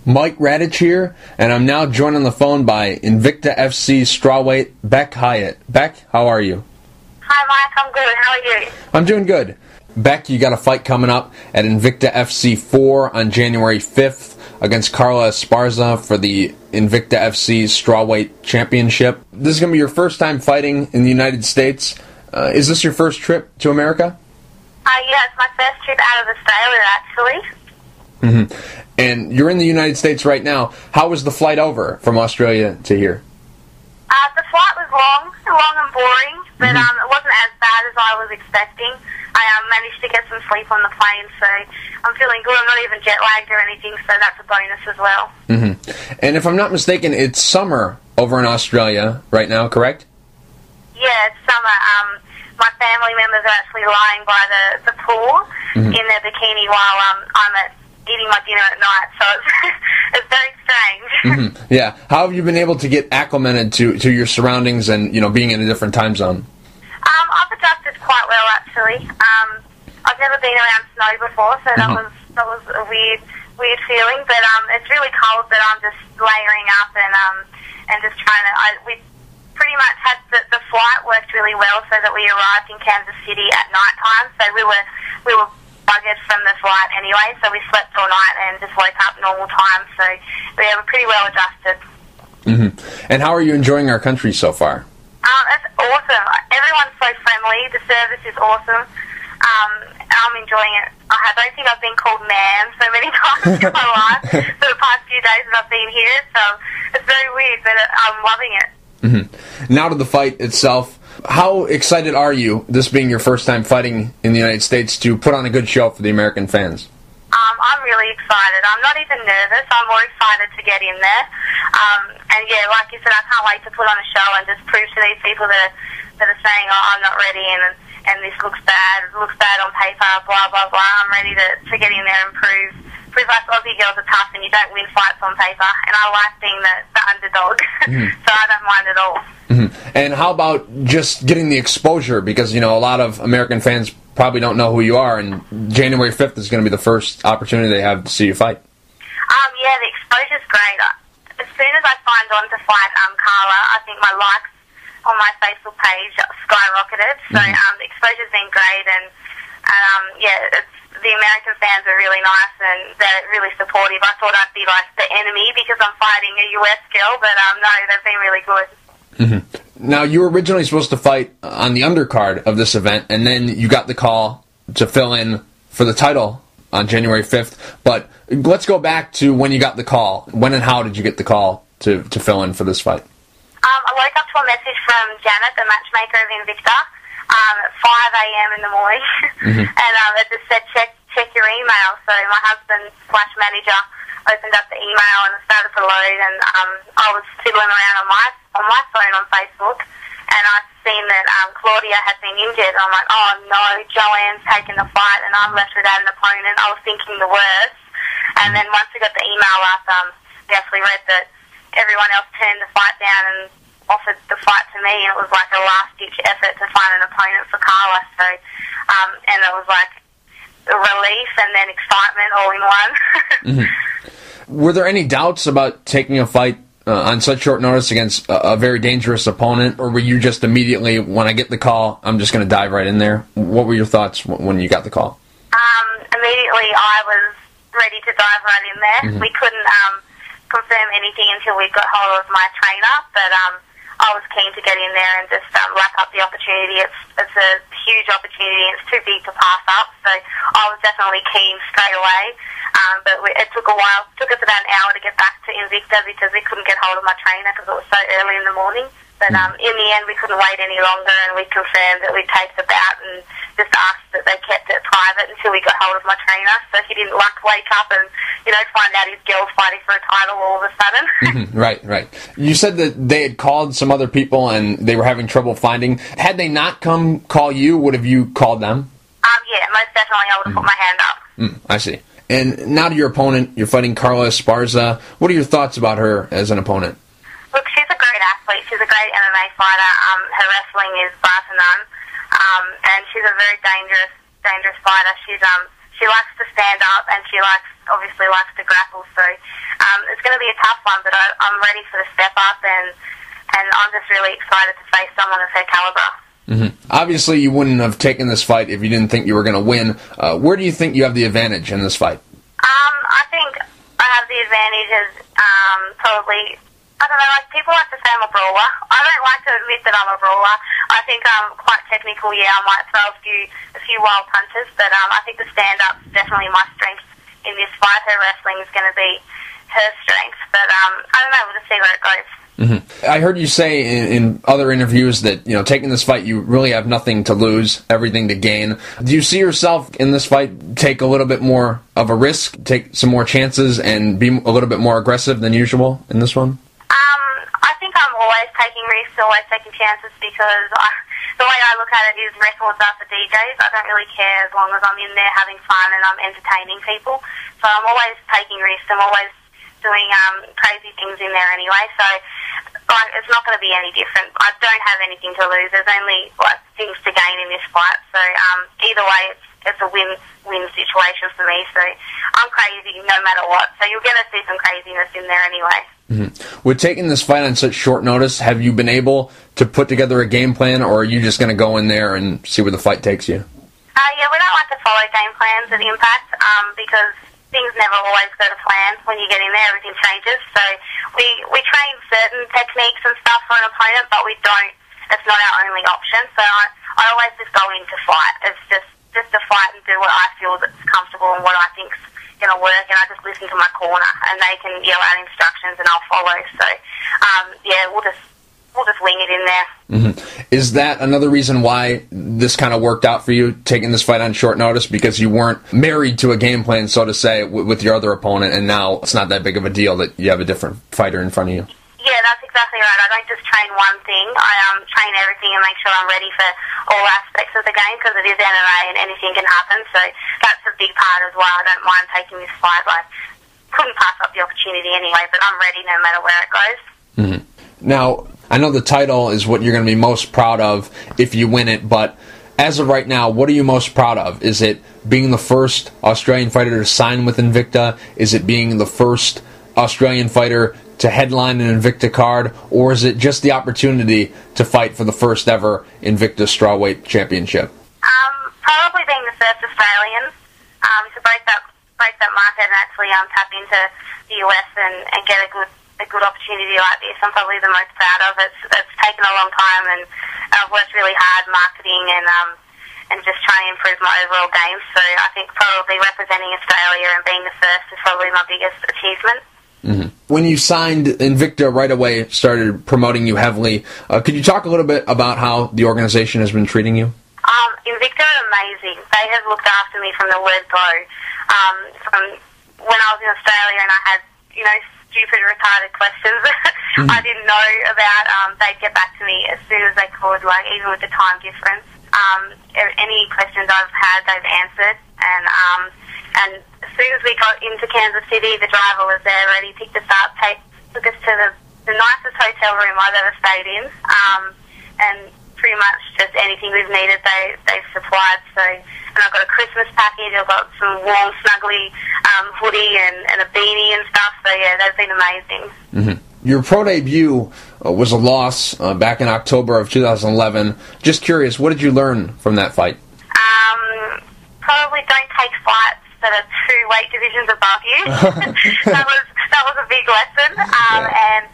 Mike Radich here, and I'm now joined on the phone by Invicta FC Strawweight Bec Hyatt. Bec, how are you? Hi Mike, I'm good. How are you? I'm doing good. Bec, you got a fight coming up at Invicta FC 4 on January 5th against Carla Esparza for the Invicta FC Strawweight Championship. This is going to be your first time fighting in the United States. Is this your first trip to America? Yeah, it's my first trip out of Australia, actually. Mm-hmm. And you're in the United States right now. How was the flight over from Australia to here? The flight was long and boring, but it wasn't as bad as I was expecting. I managed to get some sleep on the plane, so I'm feeling good. I'm not even jet lagged or anything, so that's a bonus as well. Mm-hmm. And if I'm not mistaken, it's summer over in Australia right now, correct? Yeah, it's summer. My family members are actually lying by the pool in their bikini while I'm eating my dinner at night, so it's very strange. Yeah. How have you been able to get acclimated to your surroundings and, being in a different time zone? I've adjusted quite well, actually. I've never been around snow before, so that was a weird feeling, but it's really cold, but I'm just layering up and just trying to... We pretty much had the flight worked really well so that we arrived in Kansas City at night time, so we were buggered from the flight anyway, so we slept all night and just woke up normal time, so we were pretty well adjusted. And how are you enjoying our country so far? It's awesome. Everyone's so friendly. The service is awesome. I'm enjoying it. I don't think I've been called ma'am so many times in my life for the past few days that I've been here, so it's very weird, but I'm loving it. Now to the fight itself. How excited are you, this being your first time fighting in the United States, to put on a good show for the American fans? I'm really excited. I'm not even nervous. I'm more excited to get in there. And yeah, like you said, I can't wait to put on a show and just prove to these people that are saying, oh, I'm not ready and this looks bad. It looks bad on paper, blah, blah, blah. I'm ready to get in there and prove us Aussie girls are tough and you don't win fights on paper. And I like being the underdog, so I don't mind at all. And how about just getting the exposure? Because, a lot of American fans probably don't know who you are, and January 5th is going to be the first opportunity they have to see you fight. Yeah, the exposure's great. As soon as I signed on to fight Carla, I think my likes on my Facebook page skyrocketed. So the exposure's been great, and the American fans are really nice and they're really supportive. I thought I'd be like the enemy because I'm fighting a US girl, but no, they've been really good. Now, you were originally supposed to fight on the undercard of this event, and then you got the call to fill in for the title on January 5th. But let's go back to when you got the call. When and how did you get the call to fill in for this fight? I woke up to a message from Janet, the matchmaker of Invicta, at 5 a.m. in the morning, and it just said, check your email. So my husband/manager opened up the email and it started to load, and I was fiddling around on my phone on Facebook, and I seen that Claudia had been injured, and I'm like, oh no, Joanne's taken the fight, and I'm left without an opponent. I was thinking the worst, and then once we got the email up, we actually read that everyone else turned the fight down and offered the fight to me, and it was like a last-ditch effort to find an opponent for Carla, so, and it was like a relief and then excitement all in one. Were there any doubts about taking a fight on such short notice against a very dangerous opponent, or were you just immediately, when I get the call, I'm just going to dive right in there? What were your thoughts when you got the call? Immediately I was ready to dive right in there. We couldn't confirm anything until we got hold of my trainer, but I was keen to get in there and just lap up the opportunity. It's a huge opportunity, and it's too big to pass up, so I was definitely keen straight away. But it took a while. It took us about an hour to get back to Invicta because we couldn't get hold of my trainer because it was so early in the morning. But in the end, we couldn't wait any longer, and we confirmed that we'd take the bout and just asked that they kept it private until we got hold of my trainer, so he didn't wake up and find out his girl's fighting for a title all of a sudden. Right. You said that they had called some other people and they were having trouble finding. Had they not come call you, would have you called them? Yeah, most definitely. I would have put my hand up. I see. And now to your opponent, you're fighting Carla Esparza. What are your thoughts about her as an opponent? Look, she's a great athlete. She's a great MMA fighter. Her wrestling is bar to none. And she's a very dangerous fighter. She likes to stand up, and she obviously likes to grapple. So it's going to be a tough one, but I'm ready for the step up, and I'm just really excited to face someone of her caliber. Obviously, you wouldn't have taken this fight if you didn't think you were going to win. Where do you think you have the advantage in this fight? I think I have the advantage as probably, I don't know, like people like to say I'm a brawler. I don't like to admit that I'm a brawler. I think I'm quite technical, yeah, I might throw a few wild punches, but I think the stand-up's definitely my strength in this fight. Her wrestling is going to be her strength, but I don't know, we'll just see where it goes. I heard you say in other interviews that, taking this fight, you really have nothing to lose, everything to gain. Do you see yourself in this fight take a little bit more of a risk, take some more chances, and be a little bit more aggressive than usual in this one? I think I'm always taking risks, always taking chances, because the way I look at it is records are for DJs. I don't really care as long as I'm in there having fun and I'm entertaining people. So I'm always taking risks. I'm always doing crazy things in there anyway. So it's not going to be any different. I don't have anything to lose. There's only things to gain in this fight. So either way, it's a win-win situation for me. So I'm crazy no matter what. So you're going to see some craziness in there anyway. With taking this fight on such short notice, have you been able to put together a game plan, or are you just going to go in there and see where the fight takes you? Yeah, we don't like to follow game plans at Impact because things never always go to plan. When you get in there, everything changes. So we train certain techniques and stuff for an opponent, but we don't. It's not our only option. So I always just go in to fight. It's just to fight and do what I feel that's comfortable and what I think's going to work, and I just listen to my corner, and they can yell out instructions, and I'll follow. So yeah, we'll just wing it in there. Is that another reason why this kind of worked out for you, taking this fight on short notice, because you weren't married to a game plan, so to say, with your other opponent, and now it's not that big of a deal that you have a different fighter in front of you? Yeah, that's exactly right. I don't just train one thing. I train everything and make sure I'm ready for all aspects of the game, because it is MMA and anything can happen. So that's a big part as well. I don't mind taking this fight. Couldn't pass up the opportunity anyway, but I'm ready no matter where it goes. Now, I know the title is what you're going to be most proud of if you win it, but as of right now, what are you most proud of? Is it being the first Australian fighter to sign with Invicta? Is it being the first Australian fighter to headline an Invicta card? Or is it just the opportunity to fight for the first ever Invicta Strawweight Championship? Probably being the first Australian to break that market and actually tap into the US and get a good opportunity like this. I'm probably the most proud of it. It's taken a long time, and I've worked really hard marketing and just trying to improve my overall game. So I think probably representing Australia and being the first is probably my biggest achievement. When you signed Invicta right away, started promoting you heavily, could you talk a little bit about how the organization has been treating you? Invicta are amazing. They have looked after me from the word go. From when I was in Australia and I had, stupid, retarded questions I didn't know about, they'd get back to me as soon as they could, even with the time difference. Any questions I've had, they've answered. And as soon as we got into Kansas City, the driver was there ready, picked us up, took us to the nicest hotel room I've ever stayed in. And pretty much just anything we've needed, they've supplied. So, and I've got a Christmas package, I've got some warm, snuggly hoodie and a beanie and stuff. So yeah, they've been amazing. Your pro debut was a loss back in October of 2011. Just curious, what did you learn from that fight? Probably don't take fights that are 2 weight divisions above you. that was a big lesson. And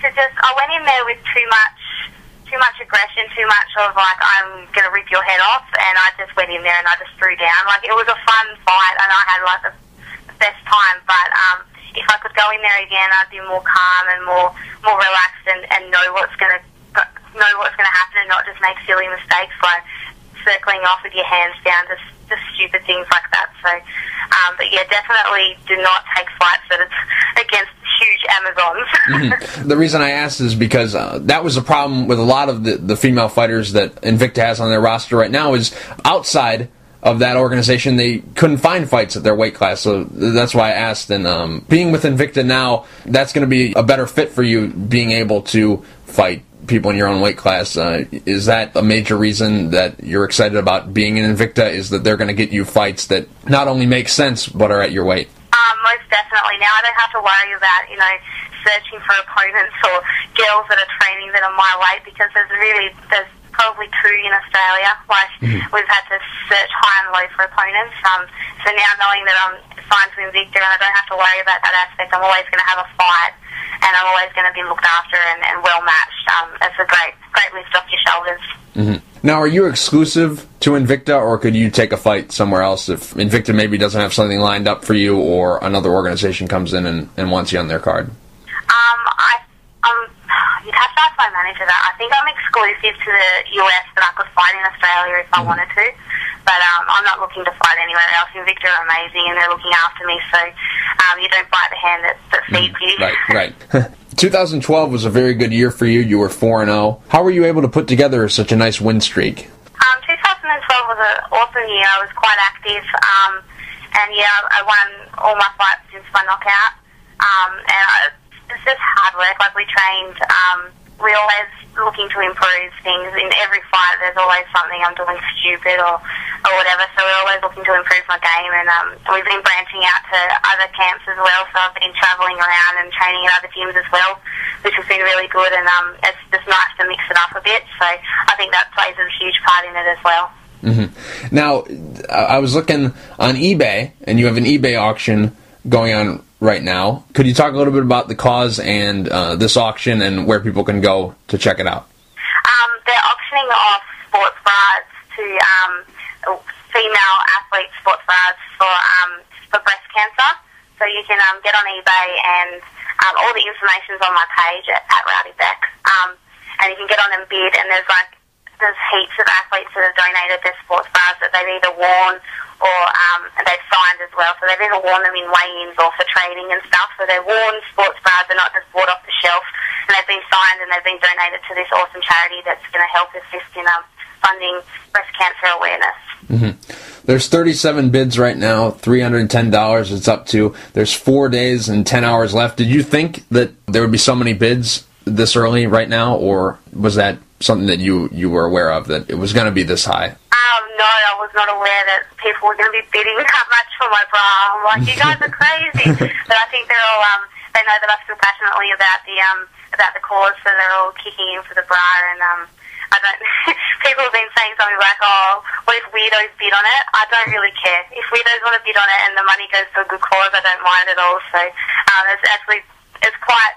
I went in there with too much aggression, too much of I'm going to rip your head off, and I just went in there and I just threw down. It was a fun fight, and I had the best time. But if I could go in there again, I'd be more calm and more relaxed and know what's going to happen and not just make silly mistakes like circling off with your hands down, just stupid things like that. So, but yeah, definitely do not take fights that it's against huge Amazons. The reason I asked is because that was a problem with a lot of the female fighters that Invicta has on their roster right now, is outside of that organization they couldn't find fights at their weight class. So that's why I asked. And being with Invicta now, that's going to be a better fit for you, being able to fight people in your own weight class. Is that a major reason that you're excited about being in Invicta, is that they're going to get you fights that not only make sense but are at your weight? Most definitely. Now I don't have to worry about, searching for opponents or girls that are training that are my weight, because there's probably two in Australia. We've had to search high and low for opponents. So now knowing that I'm signed to Invicta and I don't have to worry about that aspect, I'm always going to have a fight and I'm always going to be looked after and well matched. It's a great lift off your shoulders. Mm-hmm. Now, are you exclusive to Invicta, or could you take a fight somewhere else if Invicta maybe doesn't have something lined up for you, or another organization comes in and wants you on their card? You'd have to ask my manager that. I think I'm exclusive to the US, but I could fight in Australia if I wanted to. But I'm not looking to fight anywhere else. Invicta are amazing and they're looking after me, so you don't bite the hand that feeds you. Right. 2012 was a very good year for you. You were 4-0. How were you able to put together such a nice win streak? 2012 was an awesome year. I was quite active, and I won all my fights since my knockout. It's just hard work. Like, we trained, we're always looking to improve things. In every fight, there's always something I'm doing stupid or whatever, so we're always looking to improve my game, and we've been branching out to other camps as well, so I've been travelling around and training at other gyms as well, which has been really good, and it's just nice to mix it up a bit, so I think that plays a huge part in it as well. Mm-hmm. Now, I was looking on eBay, and you have an eBay auction going on right now. Could you talk a little bit about the cause and this auction and where people can go to check it out? They're auctioning off sports bras to female athletes, sports bras for breast cancer. So you can get on eBay, and all the information's on my page at Radich. And you can get on and bid, and there's heaps of athletes that have donated their sports bras that they've either worn or they've signed as well. So they've either worn them in weigh-ins or for training and stuff. So they're worn sports bras, they're not just bought off the shelf, and they've been signed and they've been donated to this awesome charity that's going to help assist in funding breast cancer awareness. Mm-hmm. There's 37 bids right now, $310 it's up to. There's 4 days and 10 hours left. Did you think that there would be so many bids this early right now, or was that something that you were aware of, that it was going to be this high? No, I was not aware that people were going to be bidding that much for my bra. I'm like, you guys are crazy. But I think they're all, they know that I feel passionately about the cause, so they're all kicking in for the bra. And I don't. People have been saying something like, "Oh, what if weirdos bid on it?" I don't really care. If weirdos want to bid on it and the money goes to a good cause, I don't mind at all. So it's quite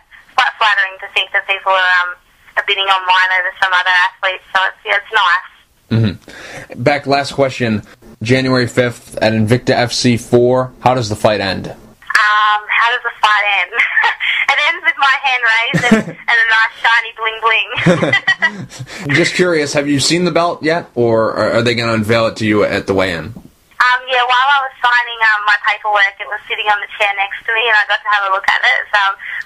flattering to think that people are bidding on mine over some other athletes. So it's nice. Mm-hmm. Bec, last question. January 5th at Invicta FC 4, how does the fight end? How does the fight end? It ends with my hand raised and a nice shiny bling bling. Just curious, have you seen the belt yet, or are they going to unveil it to you at the weigh-in? Yeah, while I was signing my paperwork, it was sitting on the chair next to me, and I got to have a look at it. It's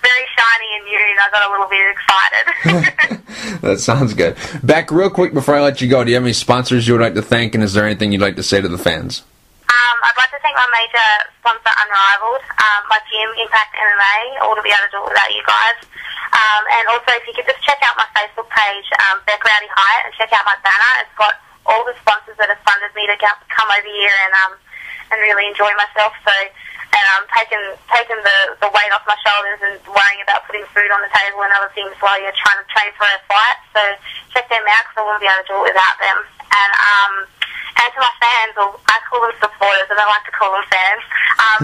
very shiny and new, and I got a little bit excited. That sounds good. Bec, real quick before I let you go, do you have any sponsors you would like to thank, and is there anything you'd like to say to the fans? I'd like to thank my major sponsor, Unrivaled, my gym, Impact MMA. I wouldn't be able to do it without you guys. And also, if you could just check out my Facebook page, Bec Hyatt, and check out my banner. It's got all the sponsors that have funded me to come over here and really enjoy myself. So, and I'm taking the weight off my shoulders and worrying about putting food on the table and other things while you're trying to train for a fight. So check them out, because I wouldn't be able to do it without them. And to my fans, or I call them supporters, I don't like to call them fans.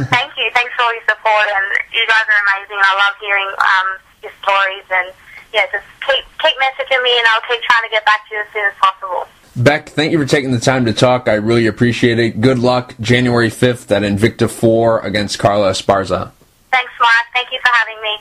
Thank you. Thanks for all your support, and you guys are amazing. I love hearing your stories, and just keep messaging me, and I'll keep trying to get back to you as soon as possible. Bec, thank you for taking the time to talk. I really appreciate it. Good luck January 5th at Invicta 4 against Carla Esparza. Thanks, Mark. Thank you for having me.